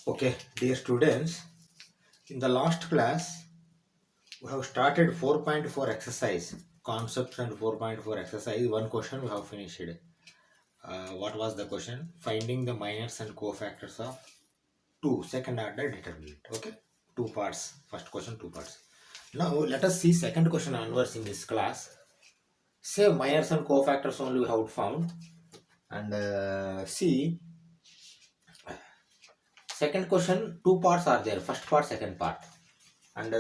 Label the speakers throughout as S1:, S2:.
S1: Okay, dear students, in the last class we have started 4.4 exercise concepts and 4.4 exercise. One question we have finished. What was the question? Finding the minors and cofactors of two second order determinant. Okay, two parts. First question, two parts. Now let us see second question onwards in this class. Say minors and cofactors only we have found, and see second question. Two parts are there. First part, second part. And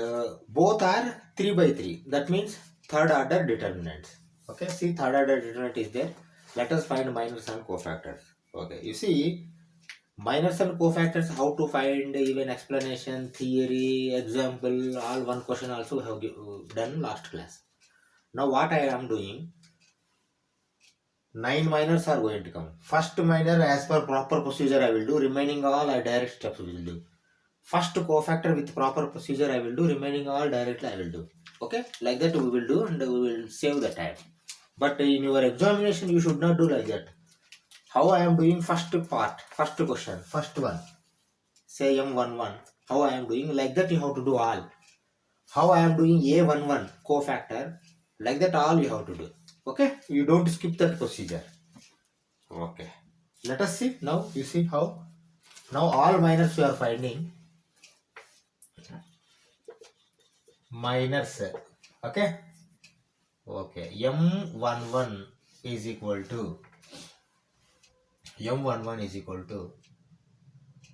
S1: both are 3 by 3, that means third order determinants. Okay, see, third order determinant is there. Let us find minors and cofactors. Okay, you see, minors and cofactors, how to find, even explanation, theory, example, all one question also we have done last class. Now what I am doing, 9 minors are going to come. First minor, as per proper procedure I will do, remaining all I direct steps will do. First cofactor with proper procedure I will do, remaining all directly I will do. Okay, like that we will do, and we will save the time. But in your examination you should not do like that. How I am doing first part, first question, first one, say M11, how I am doing, like that you have to do all. How I am doing A11 cofactor, like that all you have to do. Okay, you don't skip that procedure. Okay, let us see now. You see how now all minors we are finding. Minors, okay. Okay, M11 is equal to M11 is equal to,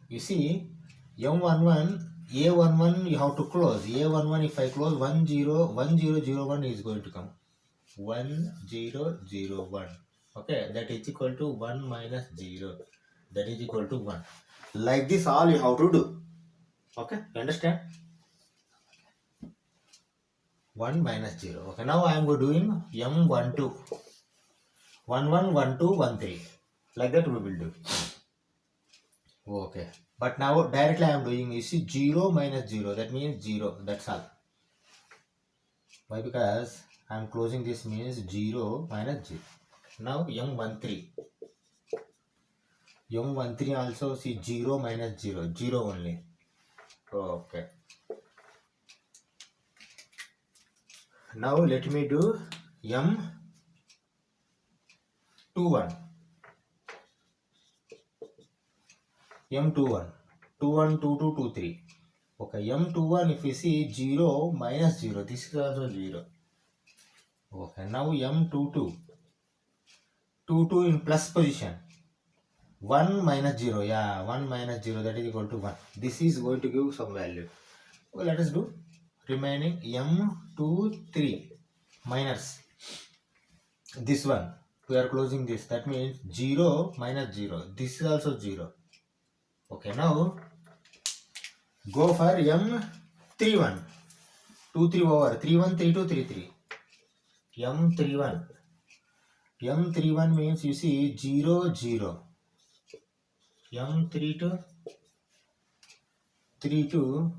S1: you see, M11 A11 you have to close. A11 if I close 1001 is going to come 1001. Okay, that is equal to 1 minus 0, that is equal to 1. Like this all you have to do. Okay, you understand? 1 minus 0. Okay, now I am doing M12 11 12 13, like that we will do. Okay, but now directly I am doing, you see, 0 minus 0, that means 0, that's all. Why? Because I am closing this, means 0 minus 0. Now M13 also, see, 0 minus 0, 0 only. Okay, now let me do M21 M21 21 22 23. Okay, M21 if you see, 0 minus 0, this is also 0. Okay, now M22 22 in plus position, 1 minus 0, yeah, 1 minus 0, that is equal to 1. This is going to give some value. Okay, let us do remaining M23 minus this one. We are closing this, that means 0 minus 0, this is also 0. Okay, now go for M31 2 3 over 3 1 3 2 3 3. M31 means, you see, 0 0. M32 32,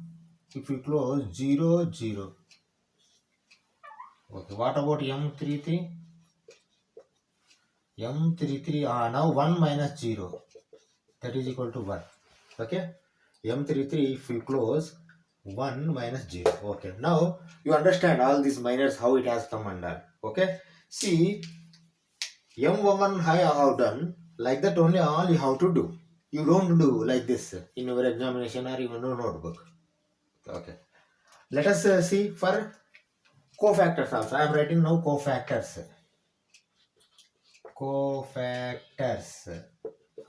S1: if we close 0 0. Okay, what about M33? M33, now 1 minus 0, that is equal to 1. Okay, M33 if we close 1 minus 0. Okay, now you understand all these minors, how it has come under. Okay, see, M11 I have done, like that only all you have to do. You don't do like this in your examination or even your notebook. Okay, let us see for cofactors also. I am writing now cofactors.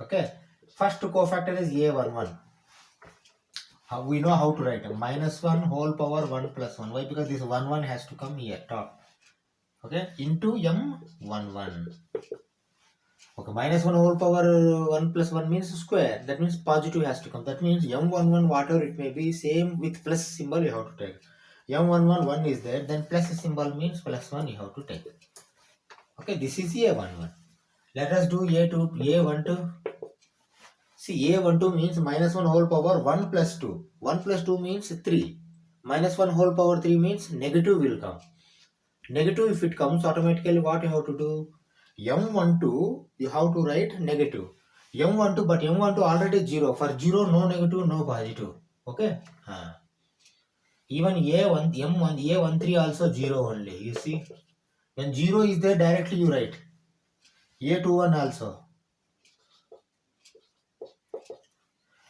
S1: Okay, first cofactor is A11. We know how to write minus 1 whole power 1 plus 1. Why? Because this 1 has to come here top. Okay, into M11. Okay, minus 1 whole power 1 plus 1 means square. That means positive has to come. That means M11 whatever it may be, same with plus symbol you have to take. M11 1 is there, then plus symbol means plus 1 you have to take. Okay, this is A11. Let us do A12. See, A12 means minus 1 whole power 1 plus 2. 1 plus 2 means 3. Minus 1 whole power 3 means negative will come. Negative if it comes, automatically what you have to do? M12 you have to write negative. M12, but M12 already 0. For 0, no negative, no positive. Okay. Even A1, M1, A13 also 0 only. You see, when 0 is there, directly you write. A21 also.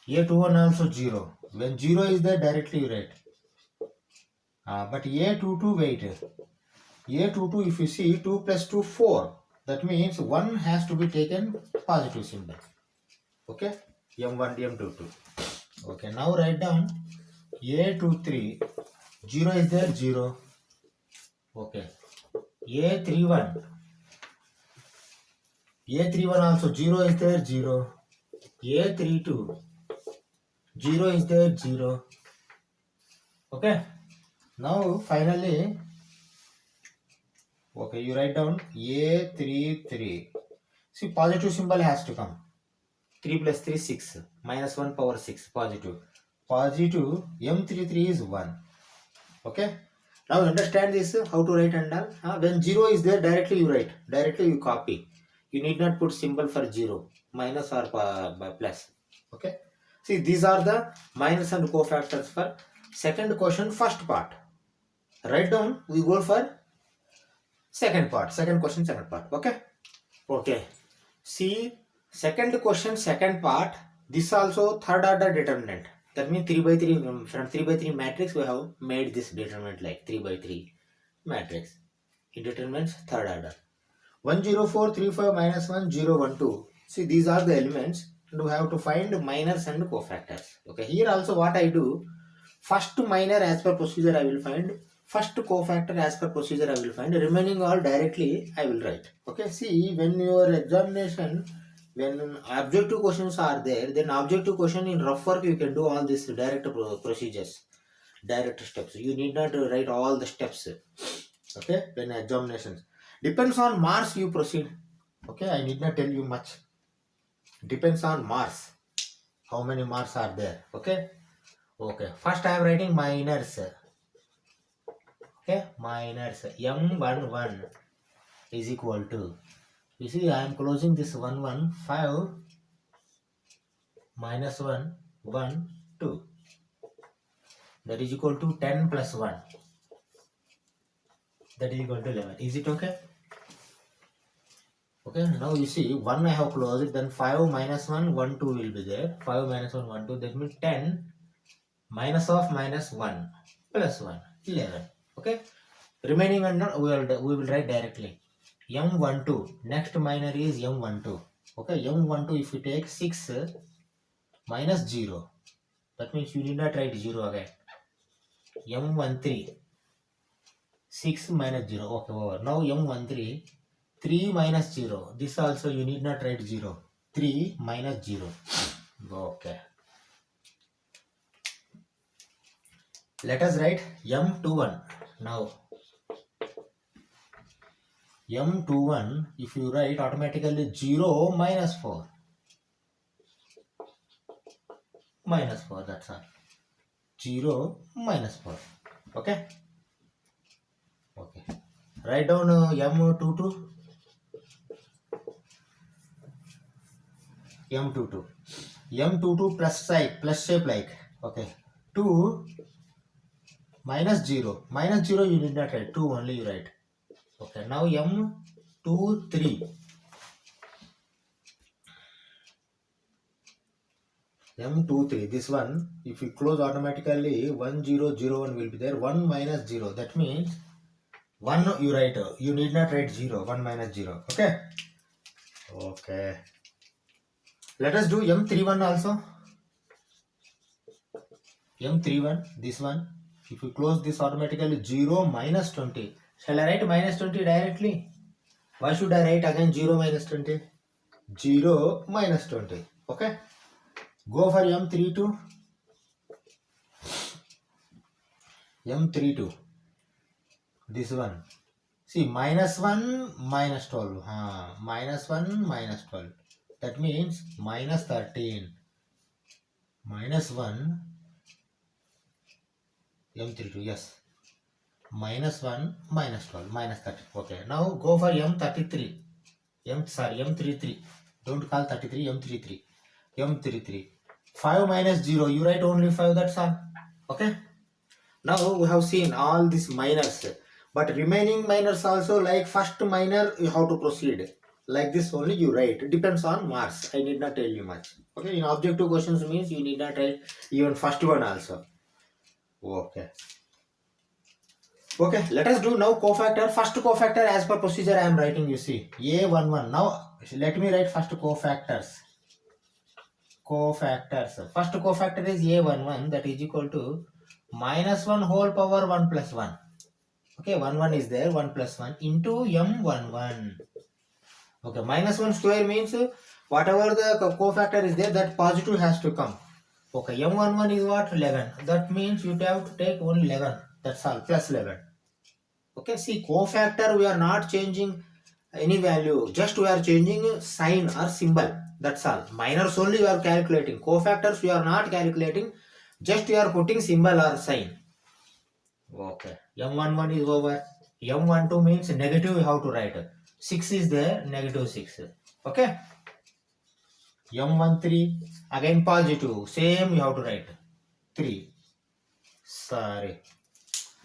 S1: A21 also 0. When 0 is there, directly you write. But A22, wait. A22, if you see 2 plus 2, 4. That means 1 has to be taken positive symbol. Okay. M1, M22. Okay. Now write down A23. 0 is there, 0. Okay. A31. A31 also 0 is there, 0. A32. 0 is there, 0. Okay. Now finally, okay, you write down A33. See, positive symbol has to come. 3 plus 3, 6. Minus 1 power 6. Positive. Positive M33 is 1. Okay. Now understand this, how to write and all. When 0 is there, directly you write. Directly you copy. You need not put symbol for 0. Minus or plus. Okay. See, these are the minus and cofactors for second question, first part. Write down, we go for second part. Second question, second part. Okay. Okay. See, second question, second part. This also third order determinant. That means 3 by 3, from 3 by 3 matrix we have made this determinant like 3 by 3 matrix. It determines third order. 1 0 4 3 5 minus 1 0 1 2. See, these are the elements and we have to find minors and cofactors. Okay, here also what I do, first minor as per procedure I will find, first cofactor as per procedure I will find, remaining all directly I will write. Okay, see, when your examination, when objective questions are there, then objective question in rough work you can do all these direct procedures, direct steps. You need not write all the steps. Okay, when examinations. Depends on marks you proceed. Okay, I need not tell you much. Depends on marks. How many marks are there? Okay. Okay. First I am writing minors. Okay, minors. M11 is equal to. You see, I am closing this 1 1 5 minus 1 1 2. That is equal to 10 plus 1. That is equal to 11. Is it okay? Okay, now you see 1 I have closed, then 5 minus 1, 1, 2 will be there. 5 minus 1, 1, 2, that means 10 minus of minus 1 plus 1, 11. Okay, remaining one we will write directly. M12, next minor is M12. Okay, M12 if you take 6 minus 0, that means you need not write 0 again. M13, 6 minus 0. Okay, over. Now M13, 3 minus 0. This also you need not write 0. 3 minus 0. Okay. Let us write M21. Now, M21, if you write automatically 0 minus 4. Minus 4, that's all. 0 minus 4. Okay. Okay. Write down M22. M22. M22 plus shape like. Okay. 2 minus 0. Minus 0 you need not write. 2 only you write. Okay. Now M23. M23. This one, if you close automatically, 1 0 0 1 will be there. 1 minus 0. That means 1 you write. You need not write 0. 1 minus 0. Okay. Okay. Let us do M31 also. M31, this one. If you close this automatically, 0 minus 20. Shall I write minus 20 directly? Why should I write again 0 minus 20? 0 minus 20. Okay. Go for M32. M32. This one. See, minus 1, minus 12. Minus 1, minus 12. That means minus 13. Minus 1. M32, yes. Minus 1, minus 12, minus 30. Okay. Now go for M33. M33. Don't call 33, M33. M33. 5 minus 0, you write only 5, that's all. Okay. Now we have seen all these minors. But remaining minors also, like first minor, you have to proceed. Like this only you write. It depends on marks. I need not tell you much. Okay. In objective questions means you need not write even first one also. Okay. Okay, let us do now cofactor. First cofactor as per procedure I am writing, you see. A11. Now let me write first cofactors. Cofactors. First cofactor is A11, that is equal to minus 1 whole power 1 plus 1. Okay, 1 is there, 1 plus 1 into M11. Okay, minus 1 square means whatever the cofactor is there, that positive has to come. Okay, M11 is what? 11. That means you have to take only 11. That's all, plus 11. Okay, see, cofactor we are not changing any value, just we are changing sign or symbol. That's all. Minors only you are calculating. Cofactors you are not calculating, just you are putting symbol or sign. Okay, M11 is over. M12 means negative you have to write. 6 is there, negative 6. Okay. M13 again positive, same you have to write. 3. Sorry,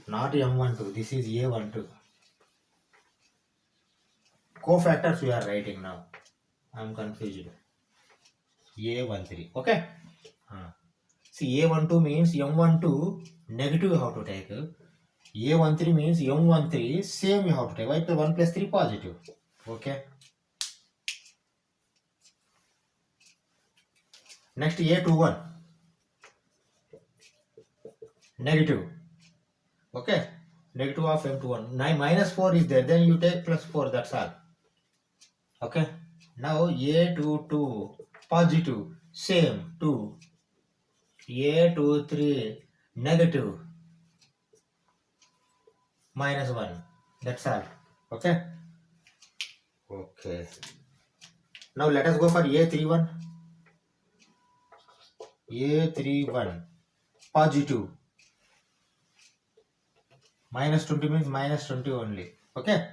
S1: not M12, this is A12. Cofactors we are writing now. I am confused. A13. Okay. See, A12 means M12 negative you have to take. A13 means M13 same you have to take. Why? 1 plus 3 positive. Okay. Next A21 negative. Okay. Negative of M21. 9 minus 4 is there. Then you take plus 4. That's all. Okay. Now A22 positive. Same 2. A23 negative. Minus 1. That's all. Okay. Okay. Now let us go for A31. A31 positive. Minus 20 means minus 20 only. Okay.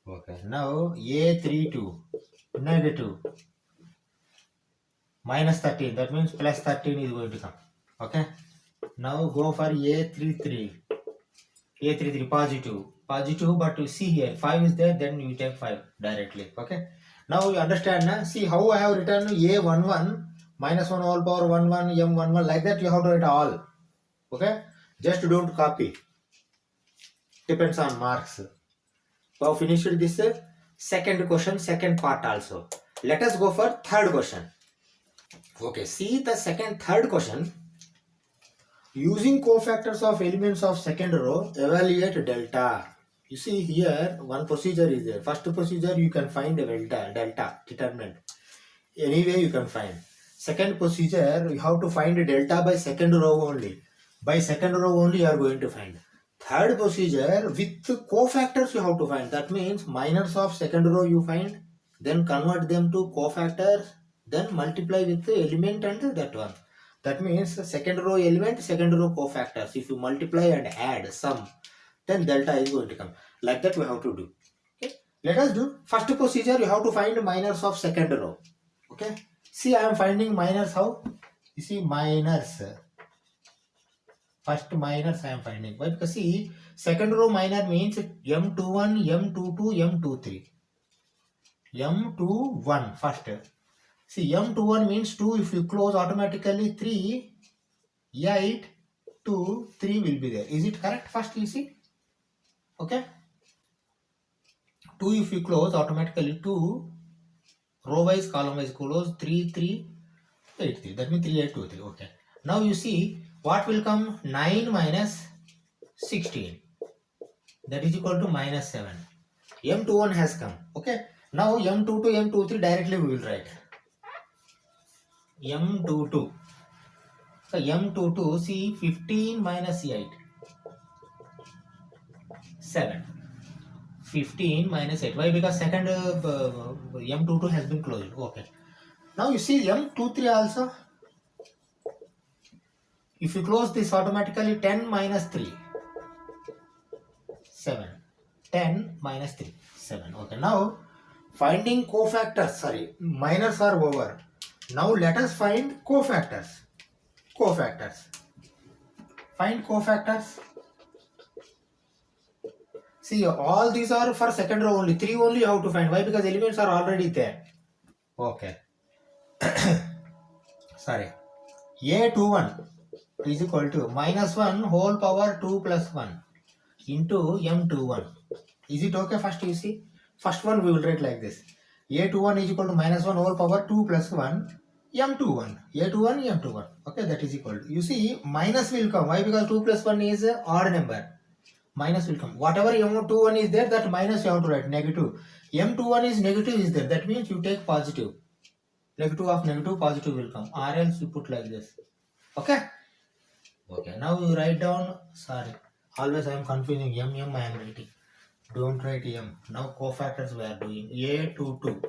S1: Okay. Now A32 negative. Minus 13. That means plus 13 is going to come. Okay. Now go for A33. A33 positive. Positive, but you see here 5 is there, then you take 5 directly. Okay. Now you understand now. See how I have written A11 minus 1 whole power 11 M11, like that you have to write all. Okay. Just don't copy. Depends on marks. We have finished this second question, second part also. Let us go for third question. Okay, see the third question. Using cofactors of elements of second row, evaluate delta. You see here one procedure is there. First procedure you can find the delta determinant. Anyway you can find. Second procedure you have to find the delta by second row only. By second row only you are going to find. Third procedure with cofactors you have to find. That means minors of second row you find, then convert them to cofactors, then multiply with the element and that one. That means second row element, second row cofactors. If you multiply and add sum, then delta is going to come. Like that we have to do. Okay. Let us do first procedure. You have to find minors of second row. Okay. See, I am finding minors how? You see minors. First minors I am finding. Why? Because see, second row minor means M21, M22, M23. M21 first. See, M21 means 2. If you close automatically 3, 8, 2, 3 will be there. Is it correct? First you see. Okay. 2 if you close automatically 2. Row wise, column wise close 3, 3, 8, 3. That means 3, 8, 2, 3. Okay. Now you see what will come? 9 minus 16. That is equal to minus 7. M21 has come. Okay. Now M22, M23 directly we will write. M22. So M22, see 15 minus 8. 7. 15 minus 8. Why? Because second M22 has been closed. Okay. Now you see M23 also. If you close this automatically 10 minus 3. 7. 10 minus 3. 7. Okay. Now Finding cofactors, sorry, minors are over. Now let us find cofactors. Cofactors. Find cofactors. See, all these are for second row only. 3 only you have to find. Why? Because elements are already there. Okay. Sorry. A21 is equal to minus 1 whole power 2 plus 1 into M21. Is it okay? First you see. First one we will write like this. A21 is equal to minus 1 whole power 2 plus 1 M21. A21 M21. Okay, that is equal to. You see, minus will come. Why? Because 2 plus 1 is an odd number. Minus will come. Whatever M21 is there, that minus you have to write negative. M21 is negative is there. That means you take positive. Negative of negative, positive will come. Or else you put like this. Okay? Okay. Now you write down. Sorry. Always I am confusing. I am writing. Don't write M. Now cofactors we are doing. A22.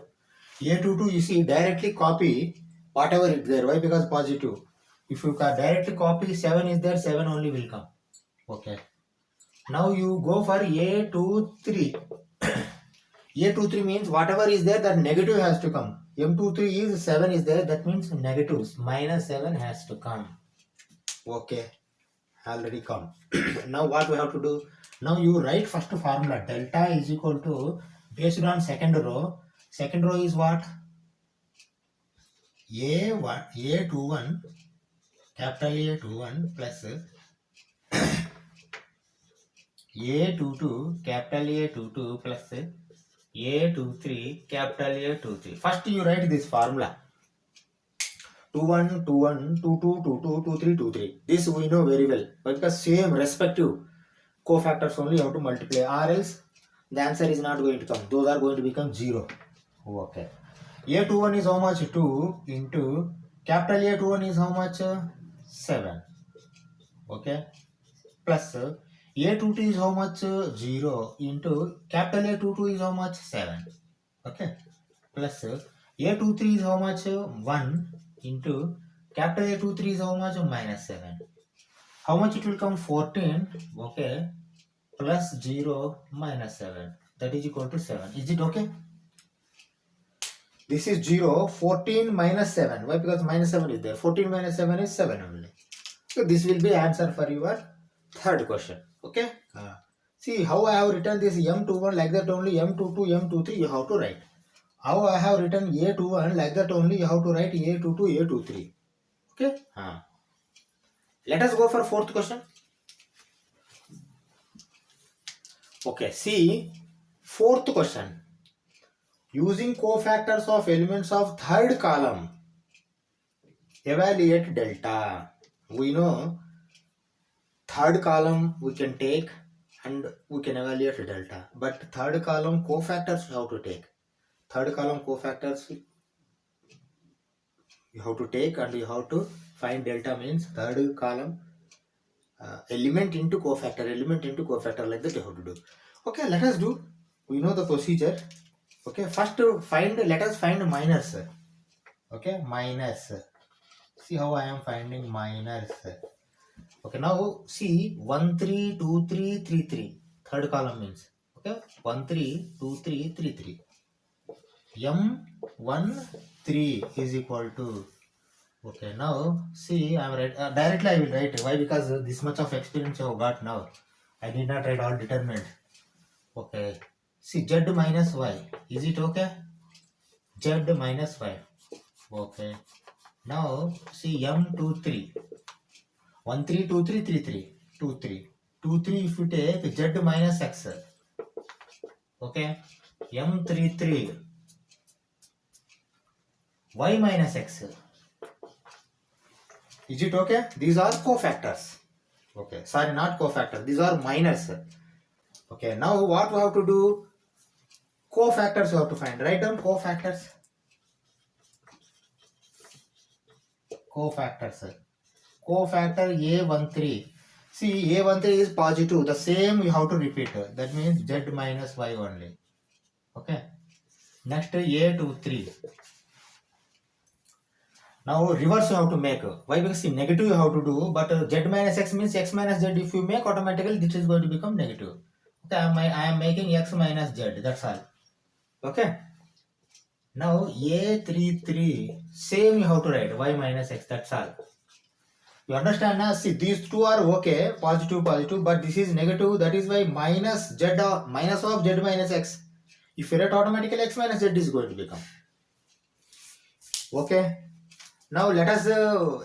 S1: A22 you see directly copy whatever is there. Why? Because positive. If you can directly copy 7 is there, 7 only will come. Okay. Now you go for A23. A23 means whatever is there, that negative has to come. M23 is 7 is there, that means negatives. Minus 7 has to come. Okay. Already come. Now what we have to do? Now you write first formula. Delta is equal to, based on second row. Second row is what? A21, capital A21 plus A22, capital A22 plus A23, capital A23. First you write this formula. 21, 21, 22, 22, 23, 23. This we know very well. But because same respective cofactors only you have to multiply, or else the answer is not going to come. Those are going to become 0. Okay. A21 is how much? 2 into capital A21 is how much? 7. Okay. Plus A22 is how much? 0 into capital A22 is how much? 7. Okay. Plus A23 is how much? 1 into capital A23 is how much? Minus 7. How much it will come? 14. Okay. Plus 0 minus 7. That is equal to 7. Is it okay? This is 0. 14 minus 7. Why? Because minus 7 is there. 14 minus 7 is 7 only. So this will be answer for your third question. Okay. See how I have written this M21 like that only. M22, M23 you have to write. How I have written A21 like that only you have to write A22, A23. Okay. Let us go for fourth question. Okay. See fourth question. Using cofactors of elements of third column, evaluate delta. We know third column we can take and we can evaluate delta. But third column cofactors you have to take. Third column cofactors you have to take and you have to find delta means third column element into cofactor like that you have to do. Okay, let us do. We know the procedure. Okay, first let us find minors. Okay, minors. See how I am finding minors. Okay, now see 1 3 2 3 3 3. Third column means. Okay, 1 3 2 3 3 3. M1 3 is equal to. Okay, now see I am right. Directly I will write. Why? Because this much of experience I have got now. I did not write all determined. Okay. See Z minus Y. Is it okay? Z minus Y. Okay. Now see M23. 1 3 2 3 3 3. 2 3. 2 3 if you take Z minus X. Okay. M33. Y minus X. Is it okay? These are cofactors. Okay. Sorry, not cofactors. These are minors. Okay. Now what we have to do? Cofactors you have to find. Write down cofactors. Cofactors. Cofactor A13. See, A13 is positive. The same you have to repeat. That means Z minus Y only. Okay. Next A23. Now reverse you have to make. Why? Because see, negative you have to do, but Z minus X means X minus Z. If you make, automatically this is going to become negative. Okay, I am making X minus Z. That's all. Okay. Now A33, same you have to write y minus x, that's all. You understand now? See, these two are okay, positive, positive, but this is negative, that is why minus z or minus of z minus x. If you write automatically x minus z is going to become. Okay. Now let us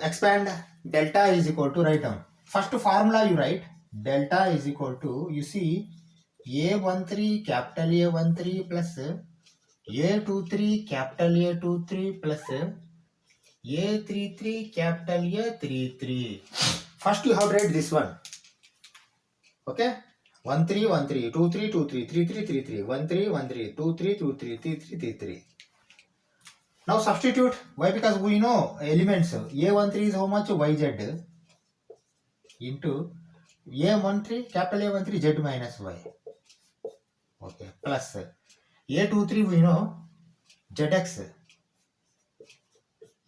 S1: expand. Delta is equal to, write down. First formula you write. Delta is equal to, you see, A13 capital A13 plus A23 capital A23 plus A33 capital A33. First you have to write this one. Okay? 1 3 1 3 2 3 2 3 3 3 3 3 1 3 1 3 2 3 2 3 3 3 3 3. Now substitute. Why? Because we know elements. A13 is how much? YZ into A13 capital A13 Z minus Y. Okay. Plus A23 we know ZX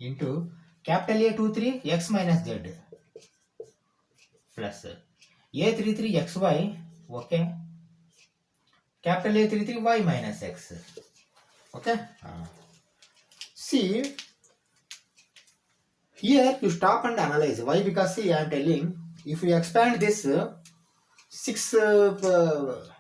S1: into capital A23 X minus Z plus A33 XY. Okay. Capital A33 Y minus X. Okay. See, here you stop and analyze. Why? Because see, I am telling, if you expand this 6,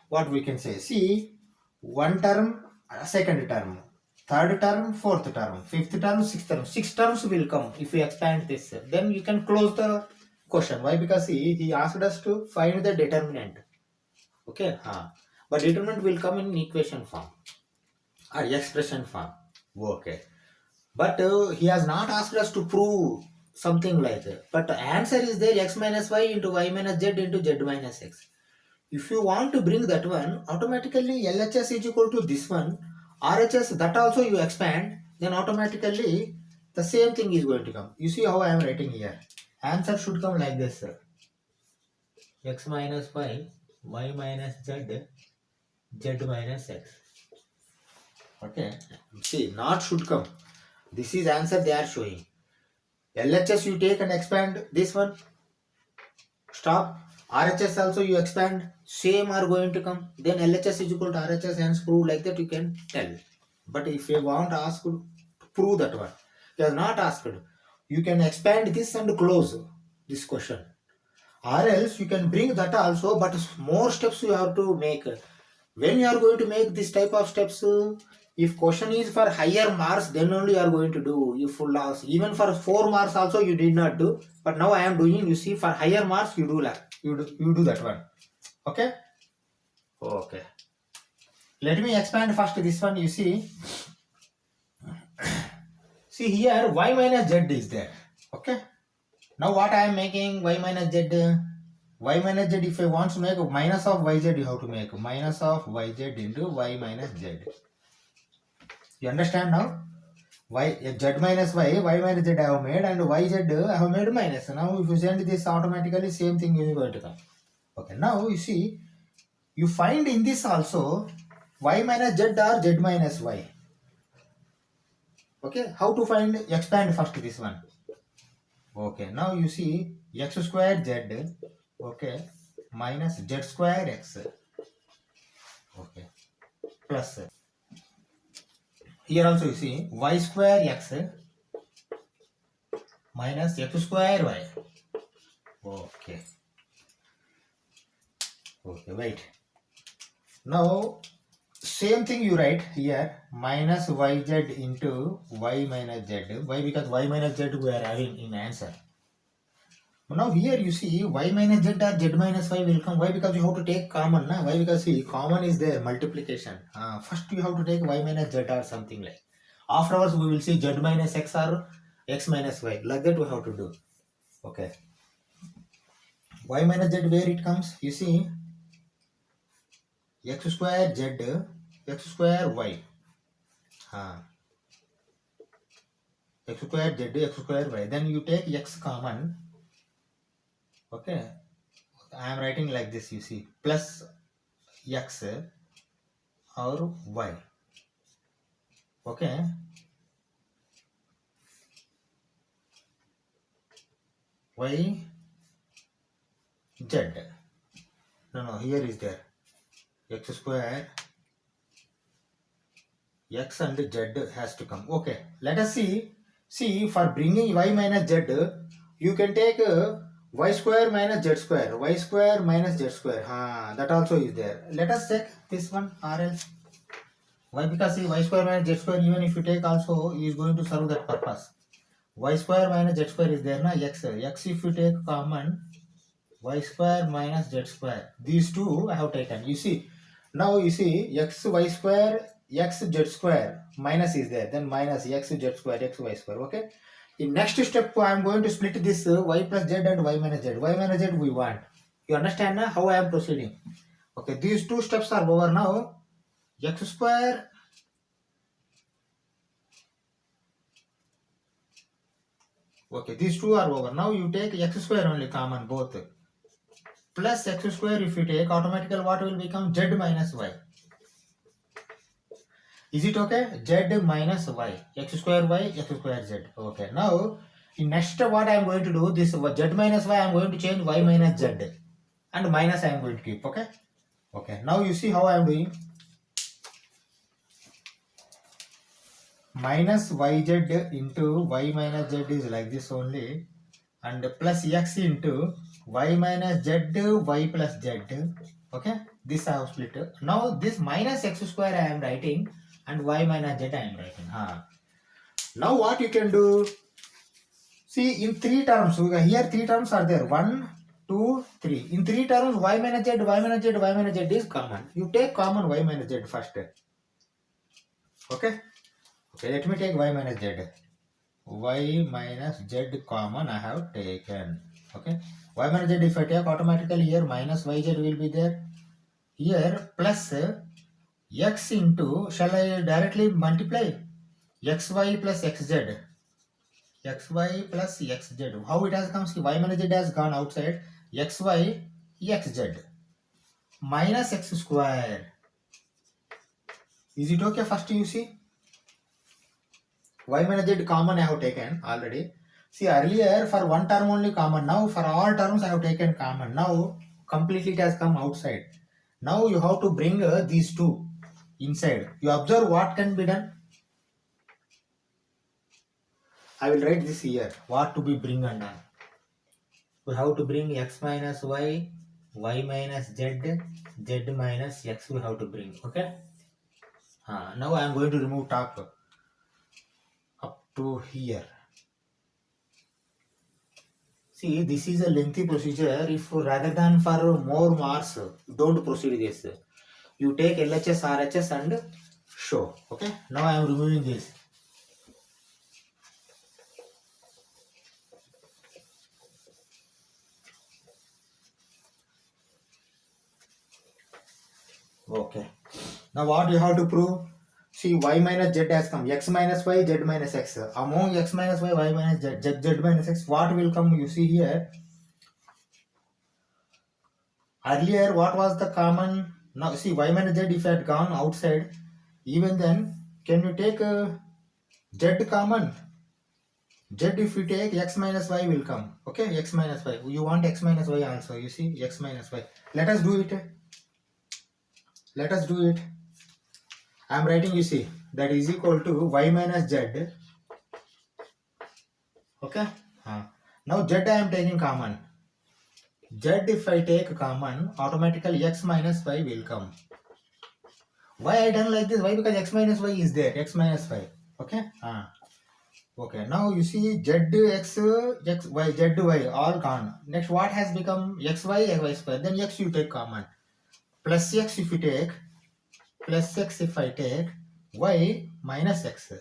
S1: what we can say, see, one term, second term, third term, fourth term, fifth term, sixth term, 6 terms will come if you expand this. Then you can close the question. Why? Because see, he asked us to find the determinant. Okay, but determinant will come in equation form or expression form. Okay. But he has not asked us to prove something like that. But the answer is there, x minus y into y minus z into z minus x. If you want to bring that one, automatically LHS is equal to this one. RHS, that also you expand, then automatically the same thing is going to come. You see how I am writing here. Answer should come like this, sir. X minus y, y minus z, z minus x. Okay. See, not should come. This is answer they are showing. LHS you take and expand this one. Stop. RHS also you expand. Same are going to come. Then LHS is equal to RHS, hence prove like that you can tell. But if you want asked to prove that one, you are not asked. You can expand this and close this question. Or else you can bring that also, but more steps you have to make. When you are going to make this type of steps, if question is for higher marks, then only you are going to do. You full loss. Even for 4 marks also you did not do. But now I am doing. You see, for higher marks you do that. You do that one. Okay. Okay. Let me expand first this one. You see. See here y minus z is there. Okay. Now what I am making y minus z. Y minus z, if I want to make minus of yz, you have to make minus of yz into y minus z. You understand now? Z minus y minus z I have made, and yz I have made minus. Now if you send this automatically, same thing is going to come. Okay, now you see, you find in this also y minus z or z minus y. Okay, how to find? Expand first this one. Okay, now you see x square z, okay, minus z square x, okay, plus here also you see y square x minus x square y. Okay. Okay, wait. Now same thing you write here, minus yz into y minus z. Why? Because y minus z we are having in answer. Now here you see y minus z or z minus y will come. Why? Because you have to take common. Na? Why? Because see, common is there, multiplication. First you have to take y minus z or something like. Afterwards we will see z minus x or x minus y. Like that we have to do. Okay. Y minus z, where it comes? You see, x square z, x square y. X square z, x square y. Then you take x common. Okay. I am writing like this, you see, plus x or y. Okay. Y z. No, here is there. X square x and z has to come. Okay, let us see for bringing y minus z, you can take y square minus z square, y square minus z square. That also is there. Let us check this one, or else. Why? Because see, y square minus z square, even if you take also, is going to serve that purpose. Y square minus z square is there, na? X if you take common, y square minus z square. These two I have taken. You see, now you see x y square, x z square, minus is there. Then minus x z square, x y square. Okay. In next step, I am going to split this y plus z and y minus z. Y minus z we want. You understand now how I am proceeding? Okay. These two steps are over now. X square. Okay. These two are over. Now you take x square only common both. Plus x square if you take, automatically what will become? Z minus y. Is it okay? Z minus y. X square y, x square z. Okay. Now, in next what I am going to do, this z minus y I am going to change y minus z. And minus I am going to keep. Okay. Okay. Now you see how I am doing. Minus yz into y minus z is like this only. And plus x into y minus z, y plus z. Okay. This I have split. Now this minus x square I am writing. And y minus z I am writing. Now what you can do? See, in three terms, here three terms are there. 1, 2, 3. In three terms, y minus z, y minus z, y minus z is common. You take common y minus z first. Okay? Okay, let me take y minus z. Y minus z common I have taken. Okay? Y minus z if I take, automatically here minus yz will be there. Here plus x into, shall I directly multiply? xy plus xz. xy plus xz. How it has come? See, y minus z has gone outside. xy, xz. Minus x square. Is it okay? First you see. Y minus z common I have taken already. See, earlier for one term only common. Now for all terms I have taken common. Now completely it has come outside. Now you have to bring these two inside. You observe what can be done. I will write this here. What to be bring and done. We have to bring x minus y, y minus z, z minus x we have to bring. Okay. Now I am going to remove top up to here. See, this is a lengthy procedure. If rather than for more marks, don't proceed this. You take LHS, RHS and show. Okay. Now I am removing this. Okay. Now what you have to prove? See, y minus z has come. X minus y, z minus x. Among x minus y, y minus z, z minus x, what will come? You see here. Earlier, what was the common? Now, see, y minus z if I had gone outside, even then, can you take z common? Z if you take, x minus y will come. Okay, x minus y. You want x minus y also. You see, x minus y. Let us do it. Let us do it. I am writing, you see, that is equal to y minus z. Okay. Now z I am taking common. Z if I take common, automatically x minus y will come. Why I done like this? Why? Because x minus y is there. X minus y. Okay. Okay. Now you see z x y z y all gone. Next what has become? X y square. Then x you take common. Plus x if you take. Plus x if I take. Y minus x.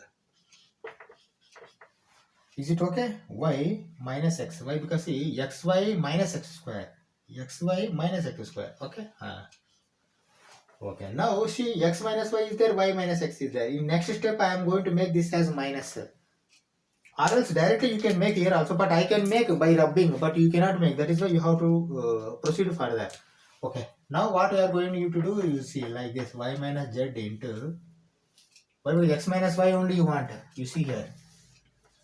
S1: Is it okay? Y minus x. Why? Because see, xy minus x square. Xy minus x square. Okay. Okay. Now see, x minus y is there, y minus x is there. In next step, I am going to make this as minus. Or else directly you can make here also, but I can make by rubbing, but you cannot make. That is why you have to proceed further. Okay. Now what we are going to do, you see like this, y minus z into, why will x minus y only you want? You see here.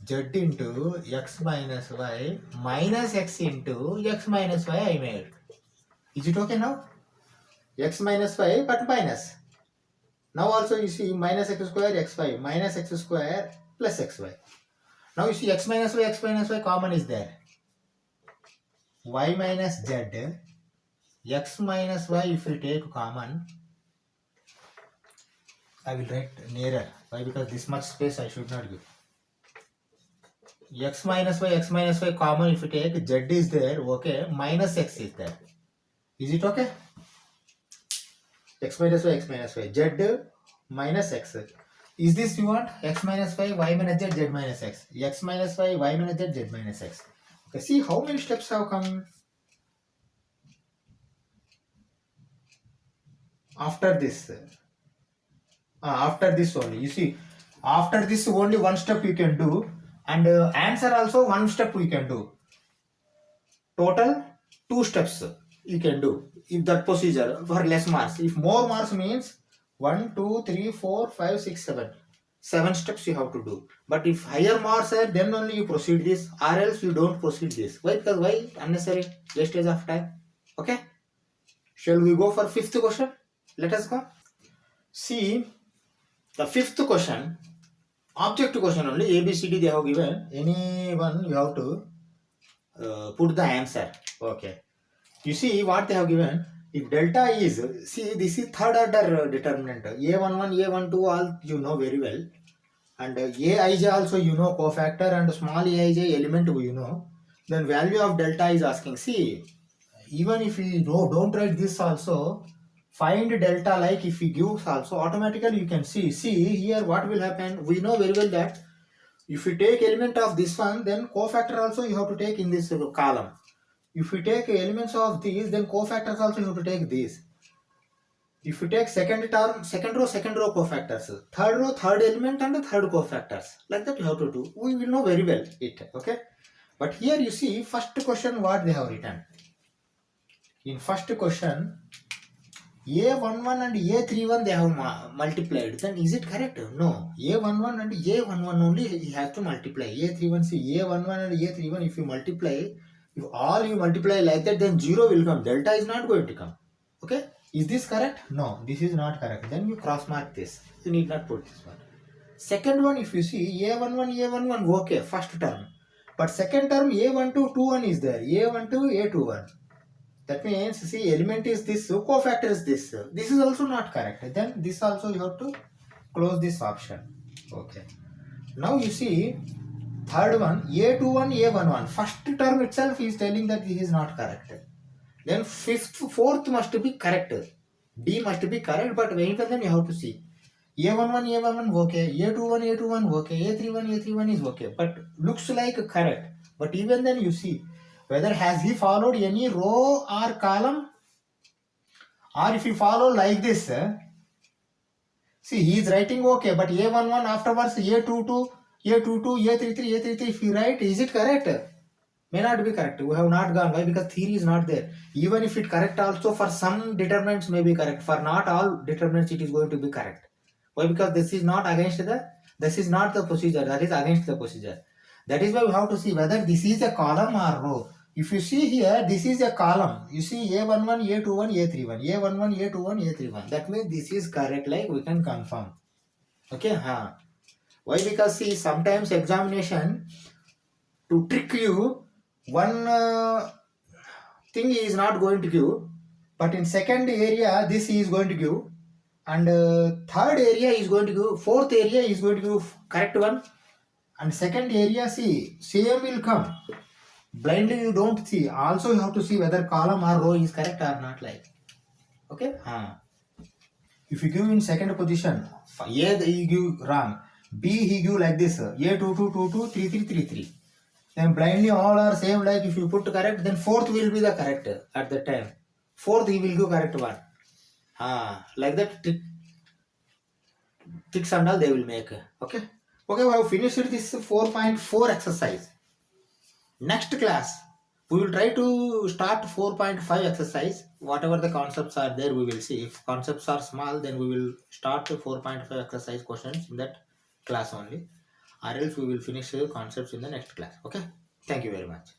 S1: Z into x minus y minus x into x minus y I made. Is it okay now? X minus y but minus. Now also you see minus x square xy minus x square plus xy. Now you see x minus y common is there. Y minus z, x minus y if we take common, I will write nearer. Why? Because this much space I should not give. X minus y common if you take, z is there, okay, minus x is there. Is it okay? X minus y, z minus x. Is this you want? X minus y minus z minus x. X minus y minus z minus x. Okay, see how many steps have come? After this only, you see, after this only one step you can do, and answer also one step we can do. Total 2 steps you can do if that procedure for less marks. If more marks means 1 2 3 4 5 6 7 steps you have to do. But if higher marks are, then only you proceed this, or else you don't proceed this. Why? Because why? Unnecessary wastage of time. Okay, shall we go for fifth question? Let us go. See, the fifth question, object question only, ABCD they have given. Any one you have to put the answer. Okay. You see what they have given. If delta is, see this is third order determinant. A11, A12 all you know very well. And Aij also you know cofactor, and small aij element you know. Then value of delta is asking. See, even if we don't write this also, find delta, like if we give also, automatically you can see here what will happen. We know very well that if you take element of this one, then cofactor also you have to take in this column. If you take elements of these, then cofactors also you have to take these. If you take second term, second row cofactors, third row, third element and the third cofactors, like that you have to do. We will know very well it. Okay, but here you see first question what they have written. In first question, A11 and A31 they have multiplied. Then is it correct? No. A11 and A11 only he has to multiply. A31, see A11 and A31 if you multiply, if all you multiply like that, then 0 will come. Delta is not going to come. Okay? Is this correct? No, this is not correct. Then you cross mark this. You need not put this one. Second one, if you see A11, okay, first term. But second term A12, 21 is there. A12, A21. That means, see, element is this, cofactor is this. This is also not correct. Then this also you have to close this option. Okay. Now you see, third one, A21, A11. First term itself is telling that this is not correct. Then fourth must be correct. D must be correct, but even then you have to see. A11, okay. A21, okay. A31 is okay. But looks like correct. But even then you see, whether has he followed any row or column, or if you follow like this, see he is writing okay, but A11 afterwards A22, A33, if you write, is it correct? May not be correct. We have not gone. Why? Because theory is not there. Even if it correct also, for some determinants may be correct. For not all determinants it is going to be correct. Why? Because this is not the procedure. That is against the procedure. That is why we have to see whether this is a column or row. If you see here, this is a column. You see A11, A21, A31. A11, A21, A31. That means this is correct, like we can confirm. Okay? Why? Because see, sometimes examination, to trick you, one thing is not going to give, but in second area, this is going to give. And third area is going to give, fourth area is going to give correct one. And second area, see, same will come. Blindly you don't see. Also you have to see whether column or row is correct or not, like. Okay? If you give in second position, A he give wrong, B he give like this, A22, 33. Then blindly all are same, like if you put correct, then fourth will be the correct at the time. Fourth he will give correct one. Like that tricks and all they will make. Okay? Okay, we have finished this 4.4 exercise. Next class, we will try to start 4.5 exercise. Whatever the concepts are there, we will see. If concepts are small, then we will start 4.5 exercise questions in that class only. Or else we will finish the concepts in the next class. Okay? Thank you very much.